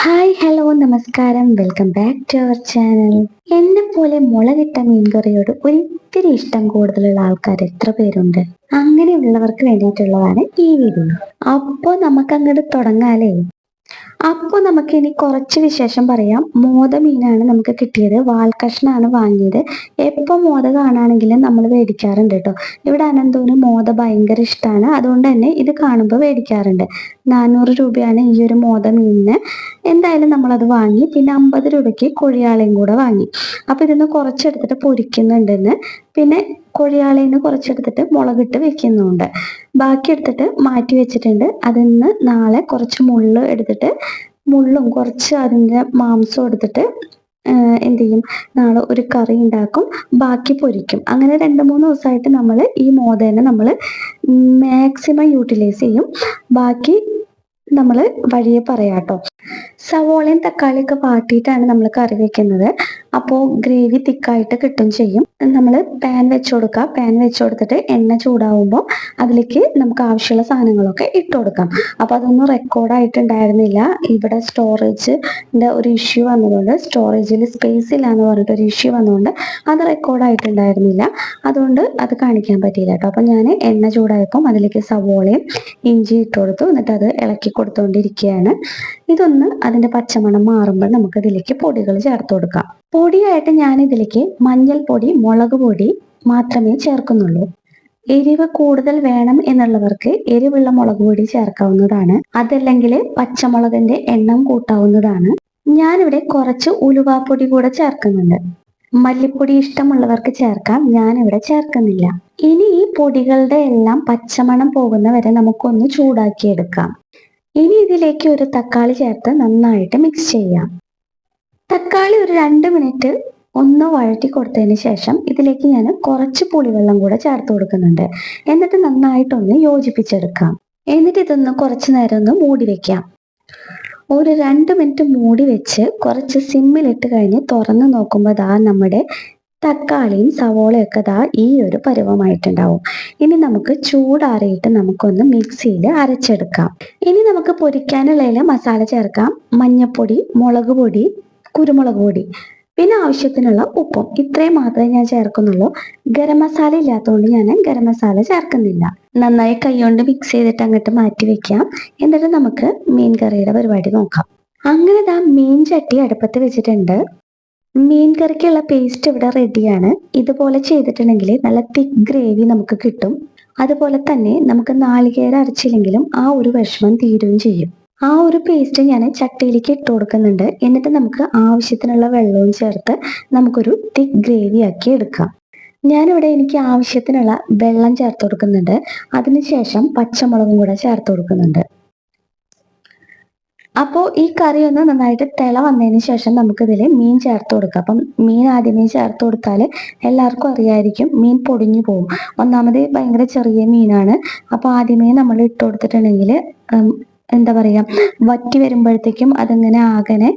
Hi hello നമസ്കാരം welcome back to our channel. എന്നെ പോലെ മുളകിട്ട മീൻകറിയോട് ഒരിത്തിരി ഇഷ്ടം കൂടുതലുള്ള ആൾക്കാർ എത്ര പേരുണ്ട്? അങ്ങനെയുള്ളവർക്ക് വേണ്ടിയിട്ടുള്ളതാണ് ഈ വീഡിയോ. അപ്പോൾ നമുക്ക് അങ്ങോട്ട് തുടങ്ങാലേ. അപ്പോൾ നമുക്ക് ഇനി കുറച്ച് വിശേഷം പറയാം. മോത മീനാണ് നമുക്ക് കിട്ടിയത്. വാൽക്കഷ്ണാണ് വാങ്ങിയത്. എപ്പോൾ മോത കാണുകയാണെങ്കിലും നമ്മൾ മേടിക്കാറുണ്ട് കേട്ടോ. ഇവിടെ അനന്തൂന് മോത ഭയങ്കര ഇഷ്ടമാണ്. അതുകൊണ്ട് തന്നെ ഇത് കാണുമ്പോൾ മേടിക്കാറുണ്ട്. 400 രൂപയാണ് ഈ ഒരു മോത മീനിന്. എന്തായാലും നമ്മളത് വാങ്ങി. പിന്നെ 50 രൂപയ്ക്ക് കൊഴിയാളയും കൂടെ വാങ്ങി. അപ്പോൾ ഇതിന്ന് കുറച്ചെടുത്തിട്ട് പൊരിക്കുന്നുണ്ടെന്ന്. പിന്നെ കൊഴിയാളേന്ന് കുറച്ചെടുത്തിട്ട് മുളകിട്ട് വെക്കുന്നുണ്ട്. ബാക്കി എടുത്തിട്ട് മാറ്റി വെച്ചിട്ടുണ്ട്. അതിന്ന് നാളെ കുറച്ച് മുള്ള് എടുത്തിട്ട് മുള്ളും കുറച്ച് അതിൻ്റെ മാംസവും എടുത്തിട്ട് എന്ത് ചെയ്യും, നാളെ ഒരു കറി ഉണ്ടാക്കും, ബാക്കി പൊരിക്കും. അങ്ങനെ 2-3 ദിവസമായിട്ട് നമ്മൾ ഈ മോതേനെ നമ്മൾ മാക്സിമം യൂട്ടിലൈസ് ചെയ്യും. ബാക്കി നമ്മൾ വഴിയെ പറയാട്ടോ. സവോളയും തക്കാളിയൊക്കെ വാട്ടിയിട്ടാണ് നമ്മൾ കറി വെക്കുന്നത്. അപ്പോൾ ഗ്രേവി തിക്കായിട്ട് കിട്ടും ചെയ്യും. നമ്മൾ പാൻ വെച്ച് കൊടുക്കുക. പാൻ വെച്ച് കൊടുത്തിട്ട് എണ്ണ ചൂടാവുമ്പോൾ അതിലേക്ക് നമുക്ക് ആവശ്യമുള്ള സാധനങ്ങളൊക്കെ ഇട്ട് കൊടുക്കാം. അപ്പോൾ അതൊന്നും റെക്കോർഡായിട്ടുണ്ടായിരുന്നില്ല. ഇവിടെ സ്റ്റോറേജിൻ്റെ ഒരു ഇഷ്യൂ വന്നതുകൊണ്ട്, സ്റ്റോറേജിൽ സ്പേസ് ഇല്ല എന്ന് പറഞ്ഞിട്ടൊരു ഇഷ്യൂ വന്നതുകൊണ്ട് അത് റെക്കോർഡായിട്ടുണ്ടായിരുന്നില്ല. അതുകൊണ്ട് അത് കാണിക്കാൻ പറ്റിയില്ല കേട്ടോ. അപ്പോൾ ഞാൻ എണ്ണ ചൂടായപ്പം അതിലേക്ക് സവോളയും ഇഞ്ചി ഇട്ട് കൊടുത്തു. എന്നിട്ട് അത് ഇളക്കി കൊടുത്തുകൊണ്ടിരിക്കുകയാണ്. ഇതൊന്ന് അതിൻ്റെ പച്ചമണം മാറുമ്പോൾ നമുക്ക് ഇതിലേക്ക് പൊടികൾ ചേർത്ത് കൊടുക്കാം. പൊടിയായിട്ട് ഞാൻ ഇതിലേക്ക് മഞ്ഞൾപ്പൊടി, മുളക് പൊടി മാത്രമേ ചേർക്കുന്നുള്ളൂ. എരിവ് കൂടുതൽ വേണം എന്നുള്ളവർക്ക് എരിവുള്ള മുളക് പൊടി ചേർക്കാവുന്നതാണ്. അതല്ലെങ്കിൽ പച്ചമുളകിന്റെ എണ്ണം കൂട്ടാവുന്നതാണ്. ഞാനിവിടെ കുറച്ച് ഉലുവാപ്പൊടി കൂടെ ചേർക്കുന്നുണ്ട്. മല്ലിപ്പൊടി ഇഷ്ടമുള്ളവർക്ക് ചേർക്കാം, ഞാനിവിടെ ചേർക്കുന്നില്ല. ഇനി ഈ പൊടികളുടെ എല്ലാം പച്ചമണം പോകുന്ന വരെ നമുക്കൊന്ന് ചൂടാക്കിയെടുക്കാം. ഇനി ഇതിലേക്ക് ഒരു തക്കാളി ചേർത്ത് നന്നായിട്ട് മിക്സ് ചെയ്യാം. തക്കാളി ഒരു 2 മിനിറ്റ് ഒന്ന് വഴറ്റി കൊടുത്തതിന് ശേഷം ഇതിലേക്ക് ഞാൻ കുറച്ച് പുളിവെള്ളം കൂടെ ചേർത്ത് കൊടുക്കുന്നുണ്ട്. എന്നിട്ട് നന്നായിട്ടൊന്ന് യോജിപ്പിച്ചെടുക്കാം. എന്നിട്ട് ഇതൊന്ന് കുറച്ച് നേരം ഒന്ന് മൂടി വെക്കാം. ഒരു 2 മിനിറ്റ് മൂടി വെച്ച് കുറച്ച് സിമ്മിലിട്ട് കഴിഞ്ഞ് തുറന്ന് നോക്കുമ്പോൾ ദാ നമ്മുടെ തക്കാളിയും സവോളയൊക്കെ ദാ ഈ ഒരു പരുവമായിട്ടുണ്ടാവും. ഇനി നമുക്ക് ചൂടാറിയിട്ട് നമുക്കൊന്ന് മിക്സിയിൽ അരച്ചെടുക്കാം. ഇനി നമുക്ക് പൊരിക്കാനുള്ള മസാല ചേർക്കാം. മഞ്ഞൾപ്പൊടി, മുളക് പൊടി, കുരുമുളക് പൊടി, പിന്നെ ആവശ്യത്തിനുള്ള ഉപ്പും. ഇത്രയും മാത്രമേ ഞാൻ ചേർക്കുന്നുള്ളൂ. ഗരം മസാല ഇല്ലാത്തതുകൊണ്ട് ഞാൻ ഗരം മസാല ചേർക്കുന്നില്ല. നന്നായി കൈകൊണ്ട് മിക്സ് ചെയ്തിട്ട് അങ്ങോട്ട് മാറ്റി വെക്കാം. എന്നിട്ട് നമുക്ക് മീൻ കറിയുടെ പരിപാടി നോക്കാം. അങ്ങനെ ദാ മീൻ ചട്ടി അടുപ്പത്ത് വെച്ചിട്ടുണ്ട്. മീൻ കറിക്കുള്ള പേസ്റ്റ് ഇവിടെ റെഡിയാണ്. ഇതുപോലെ ചെയ്തിട്ടുണ്ടെങ്കിൽ നല്ല തിക്ക് ഗ്രേവി നമുക്ക് കിട്ടും. അതുപോലെ തന്നെ നമുക്ക് നാളികേരം അരച്ചില്ലെങ്കിലും ആ ഒരു വിഷമം തീരുകയും ചെയ്യും. ആ ഒരു പേസ്റ്റ് ഞാൻ ചട്ടിയിലേക്ക് ഇട്ട് കൊടുക്കുന്നുണ്ട്. എന്നിട്ട് നമുക്ക് ആവശ്യത്തിനുള്ള വെള്ളവും ചേർത്ത് നമുക്കൊരു തിക്ക് ഗ്രേവി ആക്കി എടുക്കാം. ഞാനിവിടെ എനിക്ക് ആവശ്യത്തിനുള്ള വെള്ളം ചേർത്ത് കൊടുക്കുന്നുണ്ട്. അതിനുശേഷം പച്ചമുളകും കൂടെ ചേർത്ത് കൊടുക്കുന്നുണ്ട്. അപ്പോൾ ഈ കറി ഒന്ന് നന്നായിട്ട് തിള വന്നതിന് ശേഷം നമുക്കിതിൽ മീൻ ചേർത്ത് കൊടുക്കാം. അപ്പം മീൻ ആദ്യമേ ചേർത്ത് കൊടുത്താൽ എല്ലാവർക്കും അറിയായിരിക്കും, മീൻ പൊടിഞ്ഞു പോകും. ഒന്നാമത് ഭയങ്കര ചെറിയ മീനാണ്. അപ്പോൾ ആദ്യമേ നമ്മൾ ഇട്ട് കൊടുത്തിട്ടുണ്ടെങ്കിൽ എന്താ പറയുക, വറ്റി വരുമ്പോഴത്തേക്കും അതിങ്ങനെ ആകനെ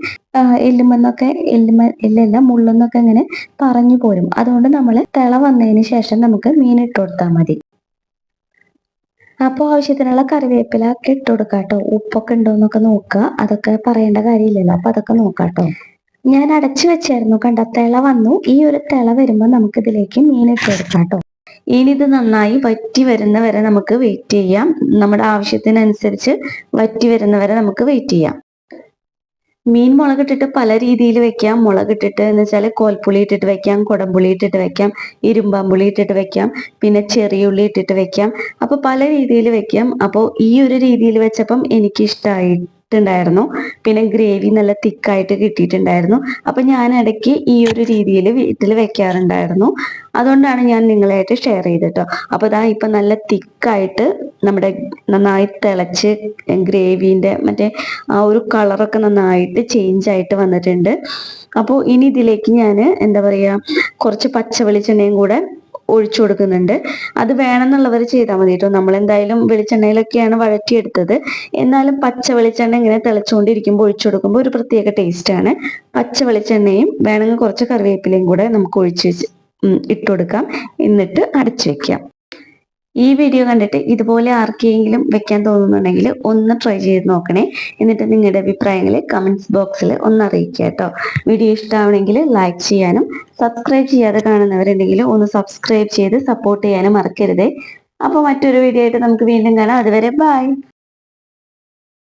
എല്ലല്ല മുള്ളെന്നൊക്കെ ഇങ്ങനെ പറഞ്ഞു പോരും. അതുകൊണ്ട് നമ്മൾ തിള വന്നതിന് ശേഷം നമുക്ക് മീൻ ഇട്ട് കൊടുത്താൽ മതി. അപ്പോൾ ആവശ്യത്തിനുള്ള കറിവേപ്പില ഒക്കെ ഇട്ട് കൊടുക്കാം കേട്ടോ. ഉപ്പൊക്കെ ഉണ്ടോ എന്നൊക്കെ നോക്കുക. അതൊക്കെ പറയേണ്ട കാര്യമില്ലല്ലോ, അപ്പൊ അതൊക്കെ നോക്കാം കേട്ടോ. ഞാൻ അടച്ചു വെച്ചായിരുന്നു, കണ്ട തിള വന്നു. ഈ ഒരു തിള വരുമ്പോൾ നമുക്ക് ഇതിലേക്ക് മീൻ ഇട്ട് കൊടുക്കാം കേട്ടോ. ഇനി ഇത് നന്നായി വറ്റി വരുന്ന വരെ നമുക്ക് വെയിറ്റ് ചെയ്യാം. നമ്മുടെ ആവശ്യത്തിനനുസരിച്ച് വറ്റി വരുന്ന വരെ നമുക്ക് വെയിറ്റ് ചെയ്യാം. മീൻ മുളകിട്ടിട്ട് പല രീതിയിൽ വെക്കാം. മുളകിട്ടിട്ട് എന്ന് വെച്ചാൽ കോൽപ്പുളി ഇട്ടിട്ട് വെക്കാം, കുടംപുളി ഇട്ടിട്ട് വെക്കാം, ഇരുമ്പാമ്പുളി ഇട്ടിട്ട് വെക്കാം, പിന്നെ ചെറിയുള്ളി ഇട്ടിട്ട് വെക്കാം. അപ്പോൾ പല രീതിയിൽ വെക്കാം. അപ്പോൾ ഈ ഒരു രീതിയിൽ വെച്ചപ്പം എനിക്ക് ഇഷ്ടമായിട്ടുണ്ടായിരുന്നു. പിന്നെ ഗ്രേവി നല്ല തിക്കായിട്ട് കിട്ടിയിട്ടുണ്ടായിരുന്നു. അപ്പം ഞാൻ ഇടയ്ക്ക് ഈ ഒരു രീതിയിൽ വീട്ടിൽ വെക്കാറുണ്ടായിരുന്നു. അതുകൊണ്ടാണ് ഞാൻ നിങ്ങളായിട്ട് ഷെയർ ചെയ്തിട്ടോ. അപ്പോൾ ഇതാ ഇപ്പം നല്ല തിക്കായിട്ട് നമ്മുടെ നന്നായി തിളച്ച് ഗ്രേവീൻ്റെ മറ്റേ ആ ഒരു കളറൊക്കെ നന്നായിട്ട് ചേഞ്ച് ആയിട്ട് വന്നിട്ടുണ്ട്. അപ്പോൾ ഇനി ഇതിലേക്ക് ഞാൻ എന്താ പറയുക, കുറച്ച് പച്ച വെളിച്ചെണ്ണയും കൂടെ ഒഴിച്ചു കൊടുക്കുന്നുണ്ട്. അത് വേണമെന്നുള്ളവർ ചെയ്താൽ മതി കേട്ടോ. നമ്മളെന്തായാലും വെളിച്ചെണ്ണയിലൊക്കെയാണ് വഴറ്റിയെടുത്തത്. എന്നാലും പച്ച വെളിച്ചെണ്ണ ഇങ്ങനെ തിളച്ചുകൊണ്ടിരിക്കുമ്പോൾ ഒഴിച്ചു കൊടുക്കുമ്പോൾ ഒരു പ്രത്യേക ടേസ്റ്റാണ്. പച്ച വെളിച്ചെണ്ണയും വേണമെങ്കിൽ കുറച്ച് കറിവേപ്പിലയും കൂടെ നമുക്ക് ഇട്ട് കൊടുക്കാം. എന്നിട്ട് അടച്ചു വെക്കാം. ഈ വീഡിയോ കണ്ടിട്ട് ഇതുപോലെ ആർക്കെങ്കിലും വെക്കാൻ തോന്നുന്നുണ്ടെങ്കിൽ ഒന്ന് ട്രൈ ചെയ്ത് നോക്കണേ. എന്നിട്ട് നിങ്ങളുടെ അഭിപ്രായങ്ങൾ കമന്റ്സ് ബോക്സിൽ ഒന്ന് അറിയിക്കുക കേട്ടോ. വീഡിയോ ഇഷ്ടമാവണമെങ്കിൽ ലൈക്ക് ചെയ്യാനും സബ്സ്ക്രൈബ് ചെയ്യാതെ കാണുന്നവരുണ്ടെങ്കിൽ ഒന്ന് സബ്സ്ക്രൈബ് ചെയ്ത് സപ്പോർട്ട് ചെയ്യാനും മറക്കരുതേ. അപ്പോൾ മറ്റൊരു വീഡിയോ ആയിട്ട് നമുക്ക് വീണ്ടും കാണാം. അതുവരെ ബൈ.